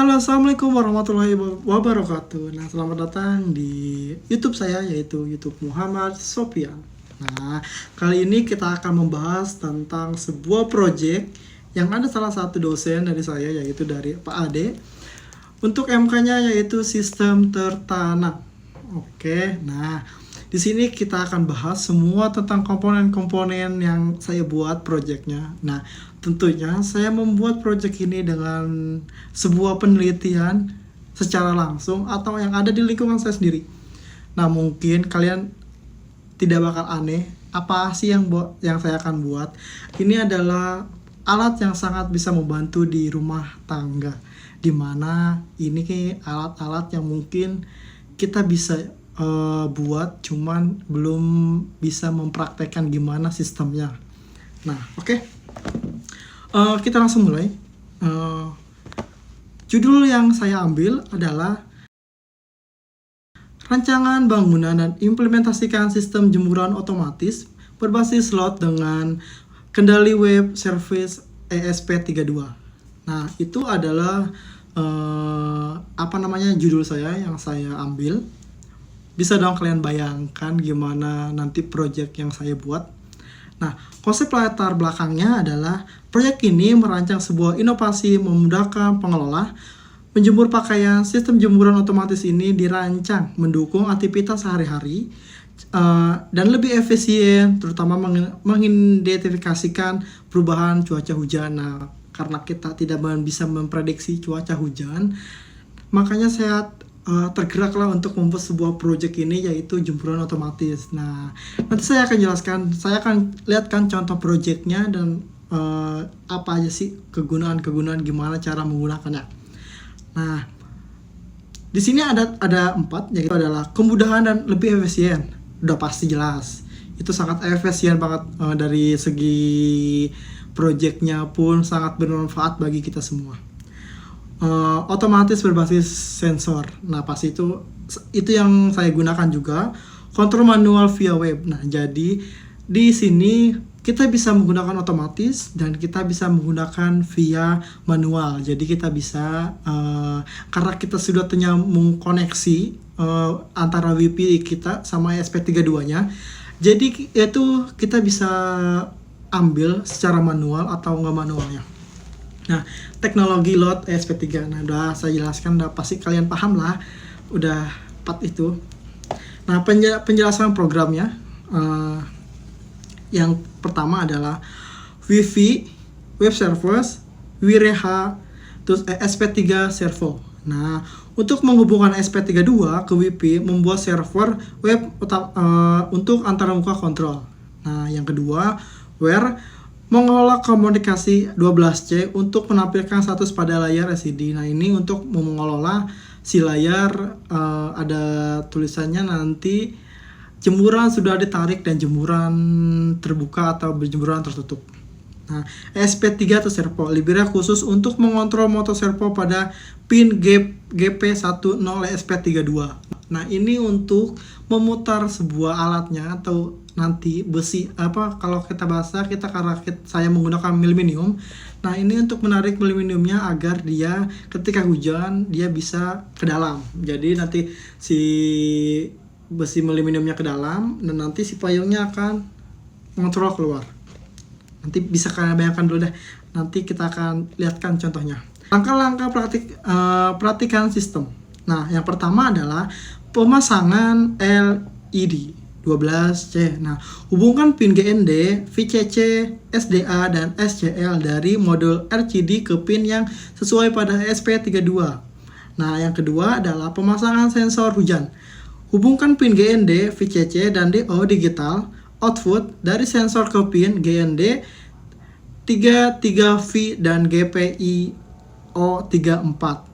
Halo, assalamualaikum warahmatullahi wabarakatuh. Nah, selamat datang di YouTube saya, yaitu YouTube Muhammad Sofian. Nah, kali ini kita akan membahas tentang sebuah project yang ada salah satu dosen dari saya, yaitu dari Pak Ade. Untuk MK-nya yaitu sistem tertanam. Oke, nah di sini kita akan bahas semua tentang komponen-komponen yang saya buat projectnya. Nah, tentunya saya membuat project ini dengan sebuah penelitian secara langsung atau yang ada di lingkungan saya sendiri. Nah, mungkin kalian tidak bakal aneh apa sih yang saya akan buat. Ini adalah alat yang sangat bisa membantu di rumah tangga, dimana ini kayak alat-alat yang mungkin kita bisa buat, cuman belum bisa mempraktekkan gimana sistemnya. Nah, oke. Kita langsung mulai. Judul yang saya ambil adalah Rancangan Bangunan dan Implementasikan Sistem Jemuran Otomatis berbasis slot dengan kendali web service ESP32. Nah, itu adalah judul saya yang saya ambil. Bisa dong kalian bayangkan gimana nanti project yang saya buat. Nah, konsep latar belakangnya adalah proyek ini merancang sebuah inovasi memudahkan pengelola menjemur pakaian. Sistem jemuran otomatis ini dirancang mendukung aktivitas sehari-hari dan lebih efisien, terutama mengidentifikasikan perubahan cuaca hujan. Nah, karena kita tidak bisa memprediksi cuaca hujan, makanya saya tergeraklah untuk membuat sebuah project ini, yaitu jemuran otomatis. Nah, nanti saya akan jelaskan, saya akan lihatkan contoh projectnya dan apa aja sih kegunaan gimana cara menggunakannya. Nah, di sini ada 4, yaitu adalah kemudahan dan lebih efisien. Udah pasti jelas, itu sangat efisien banget, dari segi projectnya pun sangat bermanfaat bagi kita semua. Otomatis berbasis sensor. Nah, pasti itu yang saya gunakan juga. Kontrol manual via web. Nah, jadi di sini kita bisa menggunakan otomatis dan kita bisa menggunakan via manual. Jadi kita bisa karena kita sudah menyambung koneksi antara WiFi kita sama ESP32-nya. Jadi itu kita bisa ambil secara manual atau nggak manualnya. Nah, teknologi load ESP3. Nah, udah saya jelaskan, udah pasti kalian paham lah. Udah 4 itu. Nah, penjelasan programnya. Yang pertama adalah WiFi, web service, WiReha, terus ESP3 servo. Nah, untuk menghubungkan ESP32 ke WiFi, membuat server web untuk antarmuka kontrol. Nah, yang kedua, mengelola komunikasi 12C untuk menampilkan status pada layar LCD. Nah, ini untuk mengelola si layar, ada tulisannya nanti jemuran sudah ditarik dan jemuran terbuka atau berjemuran tertutup. Nah, ESP3 atau servo, Libera khusus untuk mengontrol motor servo pada pin GP10 ESP32. Nah, ini untuk memutar sebuah alatnya atau nanti besi kalau kita bahasa karena saya menggunakan aluminium. Nah, ini untuk menarik aluminiumnya agar dia ketika hujan dia bisa ke dalam. Jadi nanti si besi aluminiumnya ke dalam dan nanti si payungnya akan mengontrol keluar. Nanti bisa kalian bayangkan dulu deh. Nanti kita akan lihatkan contohnya. Langkah-langkah praktikan sistem. Nah, yang pertama adalah pemasangan LED 12C. Nah, hubungkan pin GND, VCC, SDA, dan SCL dari modul RCD ke pin yang sesuai pada ESP32. Nah, yang kedua adalah pemasangan sensor hujan. Hubungkan pin GND, VCC, dan DO digital output dari sensor ke pin GND 33V dan GPIO 34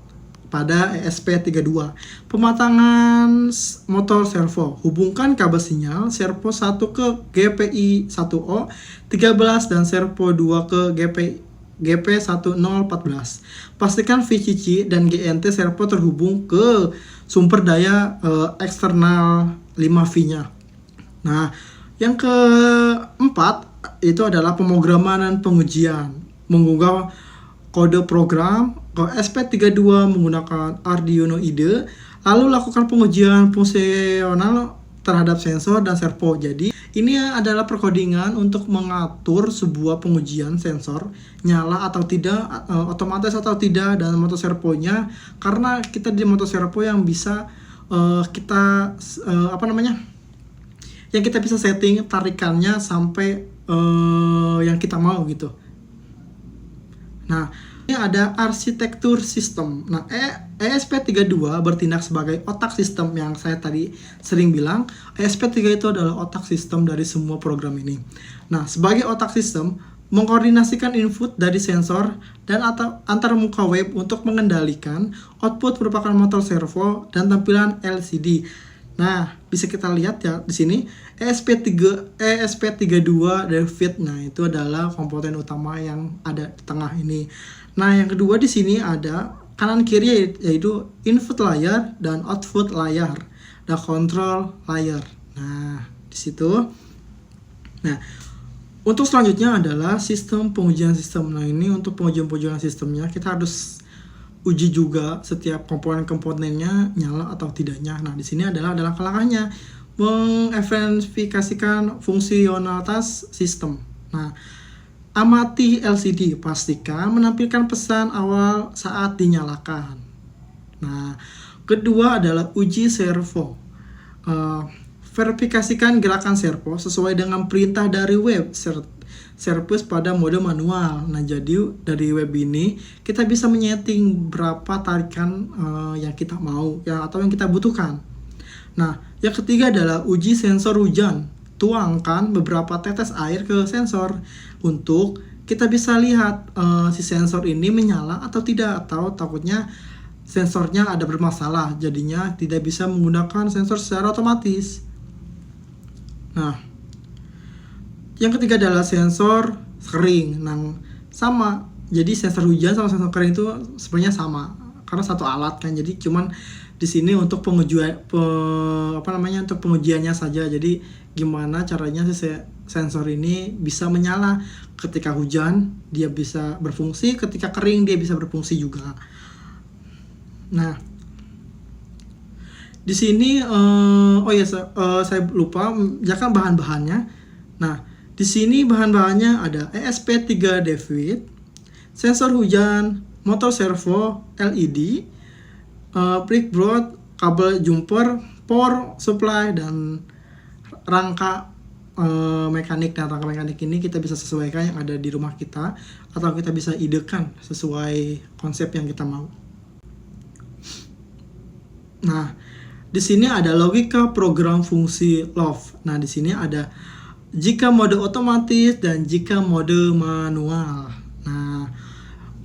pada ESP32. Pematangan motor servo. Hubungkan kabel sinyal servo 1 ke GPI1O 13 dan servo 2 ke GP1014. Pastikan VCC dan GNT servo terhubung ke sumber daya eksternal 5V-nya. Nah, yang keempat itu adalah pemrograman dan pengujian. Mengunggah kode program ke SP32 menggunakan Arduino IDE, lalu lakukan pengujian fungsional terhadap sensor dan servo. Jadi ini adalah perkodingan untuk mengatur sebuah pengujian sensor nyala atau tidak, otomatis atau tidak, dan motor servonya, karena kita di motor servo yang bisa kita yang kita bisa setting tarikannya sampai yang kita mau gitu. Nah, ini ada arsitektur sistem. Nah, ESP32 bertindak sebagai otak sistem yang saya tadi sering bilang. ESP3 itu adalah otak sistem dari semua program ini. Nah, sebagai otak sistem, mengkoordinasikan input dari sensor dan antar muka web untuk mengendalikan output merupakan motor servo dan tampilan LCD. Nah, bisa kita lihat ya di sini ESP32 dari fit. Nah, itu adalah komponen utama yang ada di tengah ini. Nah, yang kedua di sini ada kanan kiri, yaitu input layer dan output layer dan control layer. Nah, di situ. Nah, untuk selanjutnya adalah sistem pengujian sistem. Nah, ini untuk pengujian sistemnya kita harus uji juga setiap komponen-komponennya nyala atau tidaknya. Nah, di sini adalah langkah-langkahnya mengeverifikasikan fungsionalitas sistem. Nah, amati LCD, pastikan menampilkan pesan awal saat dinyalakan. Nah, kedua adalah uji servo. Verifikasikan gerakan servo sesuai dengan perintah dari web service pada mode manual. Nah, jadi dari web ini kita bisa menyeting berapa tarikan yang kita mau ya, atau yang kita butuhkan. Nah, yang ketiga adalah uji sensor hujan. Tuangkan beberapa tetes air ke sensor untuk kita bisa lihat si sensor ini menyala atau tidak, atau takutnya sensornya ada bermasalah, jadinya tidak bisa menggunakan sensor secara otomatis. Nah, yang ketiga adalah sensor kering. Nah, sama. Jadi sensor hujan sama sensor kering itu sebenarnya sama karena satu alat kan. Jadi cuman di sini untuk untuk pengujiannya saja. Jadi gimana caranya si sensor ini bisa menyala ketika hujan, dia bisa berfungsi, ketika kering dia bisa berfungsi juga. Nah, di sini saya lupa menjelaskan bahan-bahannya. Nah, di sini bahan-bahannya ada ESP3 David, sensor hujan, motor servo LED, breadboard, kabel jumper, power supply, dan rangka mekanik. Dan rangka mekanik ini kita bisa sesuaikan yang ada di rumah kita, atau kita bisa idekan sesuai konsep yang kita mau. Nah, di sini ada logika program fungsi love. Nah, di sini ada jika mode otomatis dan jika mode manual. Nah,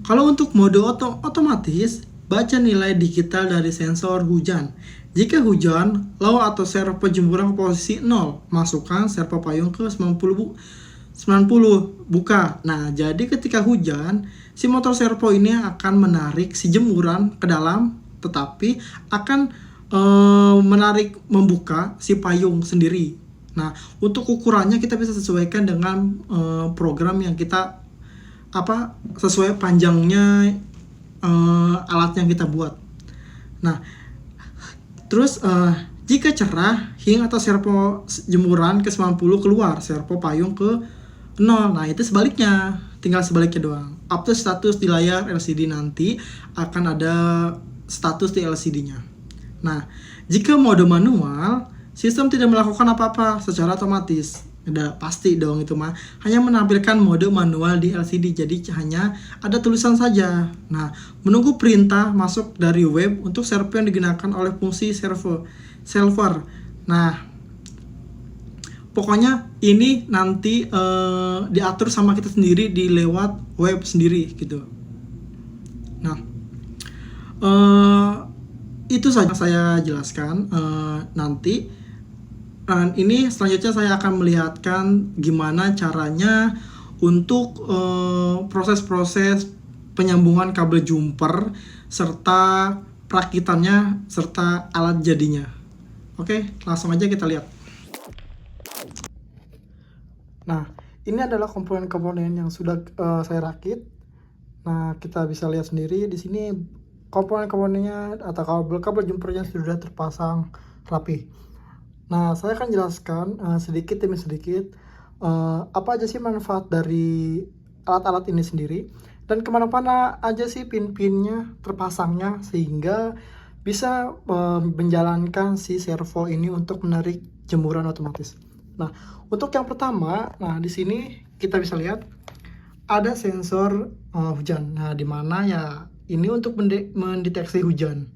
kalau untuk mode otomatis, baca nilai digital dari sensor hujan. Jika hujan, low atau servo penjempuran ke posisi 0, masukkan servo payung ke 90 buka. Nah, jadi ketika hujan, si motor servo ini akan menarik si jemuran ke dalam, tetapi akan membuka si payung sendiri. Nah, untuk ukurannya kita bisa sesuaikan dengan program yang kita sesuai panjangnya alat yang kita buat. Nah, terus jika cerah, hing atau servo jemuran ke 90 keluar, servo payung ke 0. Nah, itu sebaliknya, tinggal sebaliknya doang. Update status di layar LCD nanti akan ada status di LCD-nya. Nah, jika mode manual, sistem tidak melakukan apa-apa secara otomatis. Udah pasti dong itu mah. Hanya menampilkan mode manual di LCD, jadi hanya ada tulisan saja. Nah, menunggu perintah masuk dari web untuk servo yang digunakan oleh fungsi server. Nah, pokoknya ini nanti diatur sama kita sendiri di lewat web sendiri gitu. Nah, itu saja saya jelaskan nanti. Dan ini selanjutnya saya akan melihatkan gimana caranya untuk proses-proses penyambungan kabel jumper serta perakitannya serta alat jadinya. Oke, langsung aja kita lihat. Nah, ini adalah komponen-komponen yang sudah saya rakit. Nah, kita bisa lihat sendiri di sini komponen-komponennya atau kabel-kabel jumpernya sudah terpasang rapi. Nah, saya akan jelaskan sedikit demi sedikit apa aja sih manfaat dari alat-alat ini sendiri dan kemana-mana aja sih pin-pinnya terpasangnya sehingga bisa menjalankan si servo ini untuk menarik jemuran otomatis. Nah, untuk yang pertama, nah di sini kita bisa lihat ada sensor hujan. Nah, di mana ya ini untuk mendeteksi hujan.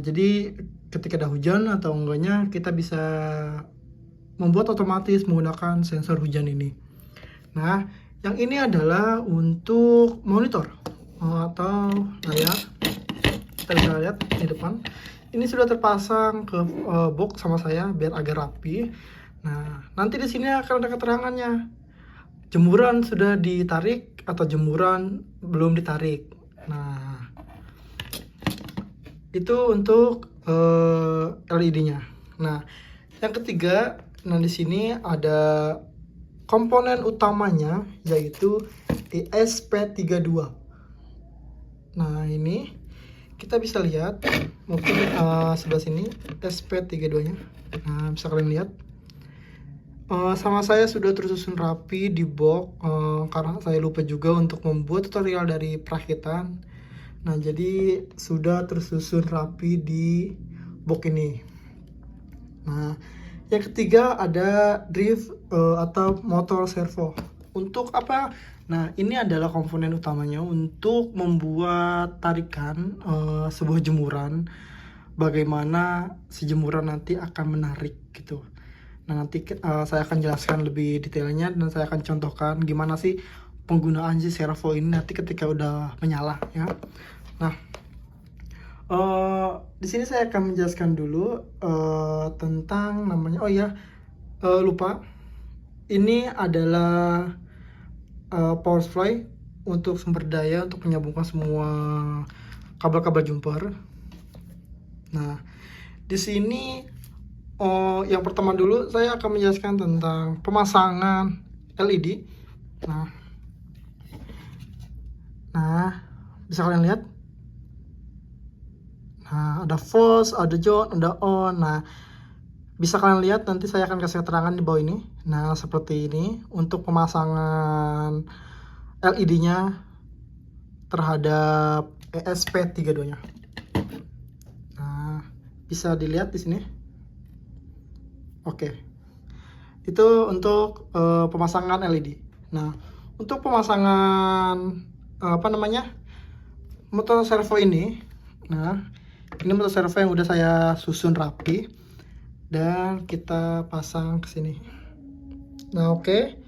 Jadi ketika ada hujan atau enggaknya kita bisa membuat otomatis menggunakan sensor hujan ini. Nah, yang ini adalah untuk monitor atau layar. Kita bisa lihat di depan. Ini sudah terpasang ke box sama saya biar agak rapi. Nah, nanti di sini akan ada keterangannya. Jemuran sudah ditarik atau jemuran belum ditarik. Nah, itu untuk LED-nya. Nah, yang ketiga, nah di sini ada komponen utamanya yaitu ESP32. Nah, ini kita bisa lihat mungkin sebelah sini ESP32-nya. Nah, bisa kalian lihat. Sama saya sudah tersusun rapi di box karena saya lupa juga untuk membuat tutorial dari perakitan. Nah, jadi sudah tersusun rapi di box ini. Nah, yang ketiga ada drive atau motor servo. Untuk apa? Nah, ini adalah komponen utamanya untuk membuat tarikan sebuah jemuran. Bagaimana si jemuran nanti akan menarik gitu. Nah, nanti saya akan jelaskan lebih detailnya dan saya akan contohkan gimana sih penggunaan si servo ini nanti ketika udah menyala ya. Nah, di sini saya akan menjelaskan dulu tentang namanya. Oh ya, lupa. Ini adalah power supply untuk sumber daya untuk menyambungkan semua kabel-kabel jumper. Nah, di sini yang pertama dulu saya akan menjelaskan tentang pemasangan LED. Nah, bisa kalian lihat. Nah, ada false, ada on, ada on. Nah, bisa kalian lihat nanti saya akan kasih keterangan di bawah ini. Nah, seperti ini untuk pemasangan LED-nya terhadap ESP32-nya. Nah, bisa dilihat di sini. Oke, itu untuk pemasangan LED. Nah, untuk pemasangan motor servo ini. Nah, ini motor servo yang udah saya susun rapi dan kita pasang ke sini. Nah, oke.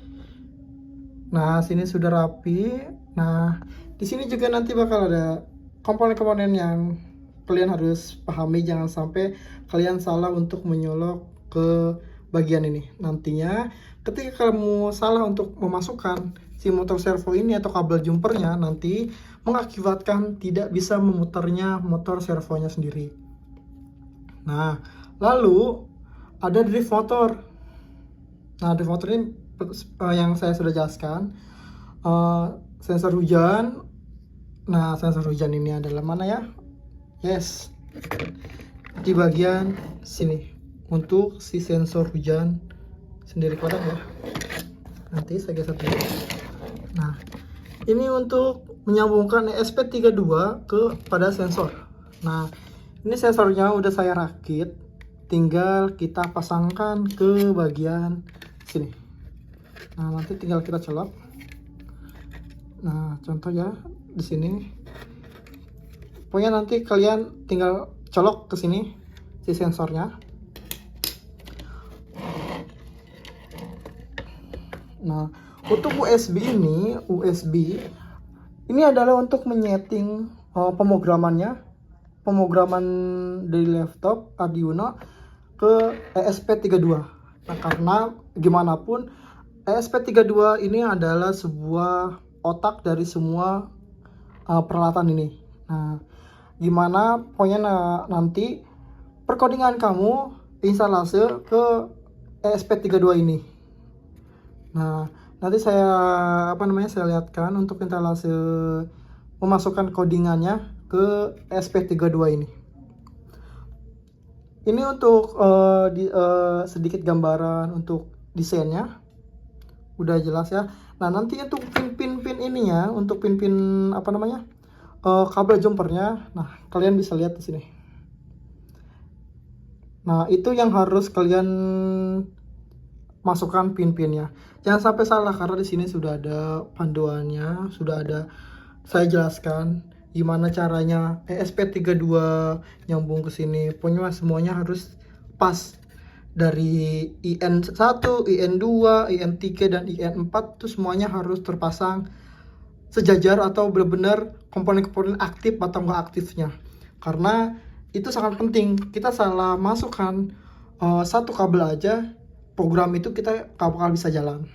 Nah, sini sudah rapi. Nah, di sini juga nanti bakal ada komponen-komponen yang kalian harus pahami, jangan sampai kalian salah untuk menyolok ke bagian ini. Nantinya ketika kamu salah untuk memasukkan si motor servo ini atau kabel jumpernya, nanti mengakibatkan tidak bisa memutarnya motor servonya sendiri. Nah, lalu ada drive motor. Nah, drive motor ini yang saya sudah jelaskan, sensor hujan. Nah, sensor hujan ini adalah mana ya? Yes, di bagian sini untuk si sensor hujan sendiri. Kelihatan ya? Nanti saya geser dulu. Nah, ini untuk menyambungkan ESP32 pada sensor. Nah, ini sensornya udah saya rakit, tinggal kita pasangkan ke bagian sini. Nah, nanti tinggal kita colok. Nah, contoh ya di sini. Pokoknya nanti kalian tinggal colok ke sini si sensornya. Nah, untuk USB ini adalah untuk menyeting pemrograman dari laptop Arduino ke ESP32. Nah, karena gimana pun ESP32 ini adalah sebuah otak dari semua peralatan ini. Nah, gimana pokoknya nanti perkodingan kamu instalasi ke ESP32 ini. Nah, Nanti saya lihatkan untuk instalasi memasukkan codingannya ke ESP32 ini. Ini untuk sedikit gambaran untuk desainnya, udah jelas ya. Nah nanti untuk pin ininya, untuk pin kabel jumpernya, nah kalian bisa lihat di sini. Nah itu yang harus kalian masukkan pin-pinnya. Jangan sampai salah karena di sini sudah ada panduannya, sudah ada saya jelaskan gimana caranya ESP32 nyambung ke sini. Pokoknya semuanya harus pas. Dari IN1, IN2, IN3 dan IN4 itu semuanya harus terpasang sejajar atau benar-benar komponen-komponen aktif atau enggak aktifnya. Karena itu sangat penting. Kita salah masukkan satu kabel aja, program itu kita gak bakal bisa jalan.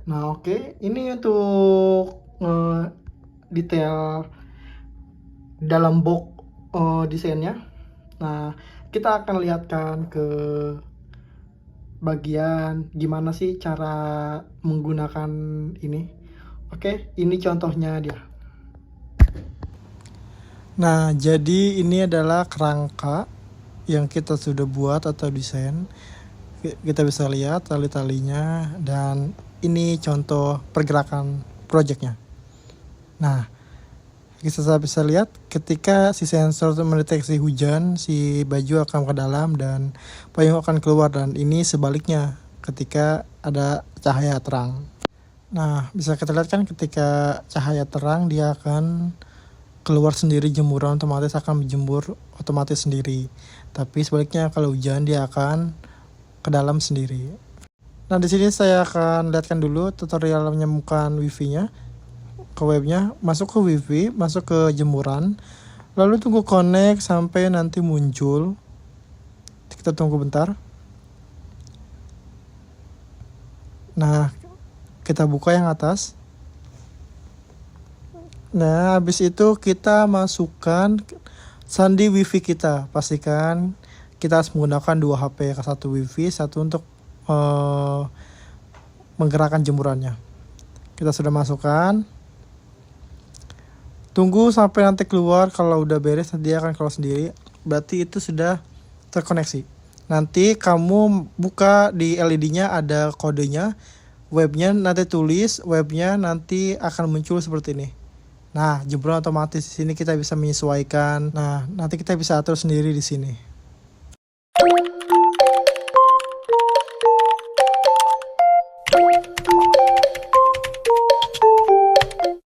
Nah oke, ini untuk detail dalam box desainnya. Nah kita akan lihatkan ke bagian gimana sih cara menggunakan ini. Oke, ini contohnya dia. Nah, jadi ini adalah kerangka yang kita sudah buat atau desain. Kita bisa lihat tali-talinya dan ini contoh pergerakan projectnya. Nah, kita bisa lihat ketika si sensor mendeteksi hujan, si baju akan ke dalam dan payung akan keluar, dan ini sebaliknya ketika ada cahaya terang. Nah, bisa kita lihat kan ketika cahaya terang dia akan keluar sendiri, jemuran otomatis akan menjemur otomatis sendiri. Tapi sebaliknya kalau hujan dia akan ke dalam sendiri. Nah, di sini saya akan lihatkan dulu tutorial menyambungkan wifi-nya ke webnya. Masuk ke wifi, masuk ke jemuran, lalu tunggu connect sampai nanti muncul. Kita tunggu bentar. Nah, kita buka yang atas. Nah, habis itu kita masukkan sandi wifi kita. Pastikan kita harus menggunakan 2 HP, satu wifi, satu untuk menggerakkan jemurannya. Kita sudah masukkan. Tunggu sampai nanti keluar. Kalau udah beres dia akan keluar sendiri. Berarti itu sudah terkoneksi. Nanti kamu buka di LED-nya ada kodenya. Webnya nanti tulis, webnya nanti akan muncul seperti ini. Nah, jemuran otomatis di sini kita bisa menyesuaikan. Nah, nanti kita bisa atur sendiri di sini.